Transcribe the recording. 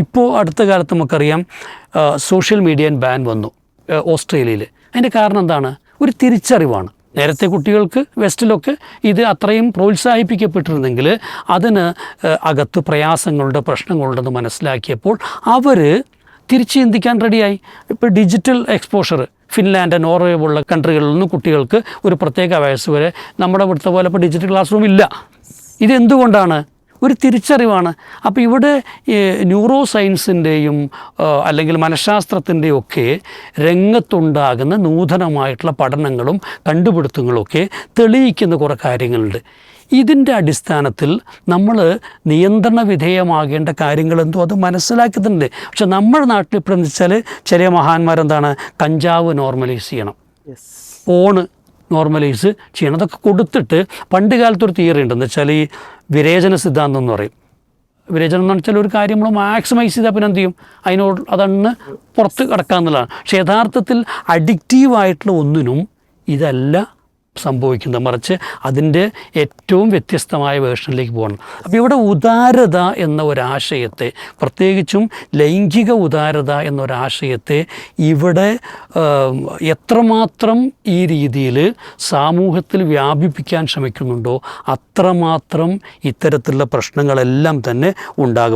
ഇപ്പോൾ അടുത്ത കാലത്ത് നമുക്കറിയാം സോഷ്യൽ മീഡിയ ബാൻ വന്നു ഓസ്ട്രേലിയയിൽ. അതിൻ്റെ കാരണം എന്താണ്? ഒരു തിരിച്ചറിവാണ്. നേരത്തെ കുട്ടികൾക്ക് വെസ്റ്റിലൊക്കെ ഇത് അത്രയും പ്രോത്സാഹിപ്പിക്കപ്പെട്ടിരുന്നെങ്കിൽ അതിന് അകത്ത് പ്രയാസങ്ങളുടെ പ്രശ്നങ്ങളുണ്ടെന്ന് മനസ്സിലാക്കിയപ്പോൾ അവർ തിരിച്ച് ചിന്തിക്കാൻ റെഡിയായി. ഇപ്പോൾ ഡിജിറ്റൽ എക്സ്പോഷർ ഫിൻലാൻഡ്, നോർവേ പോലുള്ള കൺട്രികളിൽ നിന്നും കുട്ടികൾക്ക് ഒരു പ്രത്യേക വയസ്സ് വരെ നമ്മുടെ ഇവിടുത്തെ പോലെ ഇപ്പോൾ ഡിജിറ്റൽ ക്ലാസ് റൂം ഇല്ല. ഇതെന്തുകൊണ്ടാണ്? ഒരു തിരിച്ചറിവാണ്. അപ്പോൾ ഇവിടെ ന്യൂറോ സയൻസിൻ്റെയും അല്ലെങ്കിൽ മനഃശാസ്ത്രത്തിൻ്റെയും ഒക്കെ രംഗത്തുണ്ടാകുന്ന നൂതനമായിട്ടുള്ള പഠനങ്ങളും കണ്ടുപിടുത്തങ്ങളുമൊക്കെ തെളിയിക്കുന്ന കുറേ കാര്യങ്ങളുണ്ട്. ഇതിൻ്റെ അടിസ്ഥാനത്തിൽ നമ്മൾ നിയന്ത്രണ വിധേയമാകേണ്ട കാര്യങ്ങളെന്തോ അത് മനസ്സിലാക്കുന്നുണ്ട്. പക്ഷെ നമ്മുടെ നാട്ടിൽ ഇപ്പോൾ എന്ന് വെച്ചാൽ ചെറിയ മഹാന്മാരെന്താണ്, കഞ്ചാവ് നോർമലൈസ് ചെയ്യണം, ഫോണ് നോർമലൈസ് ചെയ്യണം, അതൊക്കെ കൊടുത്തിട്ട് പണ്ട് കാലത്തൊരു തിയറി ഉണ്ടെന്ന് വെച്ചാൽ ഈ വിരേചന സിദ്ധാന്തം എന്ന് പറയും. വിരേചനം എന്ന് വെച്ചാൽ ഒരു കാര്യം നമ്മൾ മാക്സിമൈസ് ചെയ്താൽ പിന്നെ എന്ത് ചെയ്യും, അതന്ന് പുറത്ത് കിടക്കാമെന്നുള്ളതാണ്. പക്ഷേ യഥാർത്ഥത്തിൽ അഡിക്റ്റീവായിട്ടുള്ള ഒന്നിനും ഇതല്ല സംഭവിക്കുന്നത്, മറിച്ച് അതിൻ്റെ ഏറ്റവും വ്യത്യസ്തമായ വേർഷനിലേക്ക് പോകണം. അപ്പോൾ ഇവിടെ ഉദാരത എന്ന ഒരാശയത്തെ, പ്രത്യേകിച്ചും ലൈംഗിക ഉദാരത എന്നൊരാശയത്തെ ഇവിടെ എത്രമാത്രം ഈ രീതിയിൽ സമൂഹത്തിൽ വ്യാപിപ്പിക്കാൻ ശ്രമിക്കുന്നുണ്ടോ അത്രമാത്രം ഇത്തരത്തിലുള്ള പ്രശ്നങ്ങളെല്ലാം തന്നെ ഉണ്ടാകും.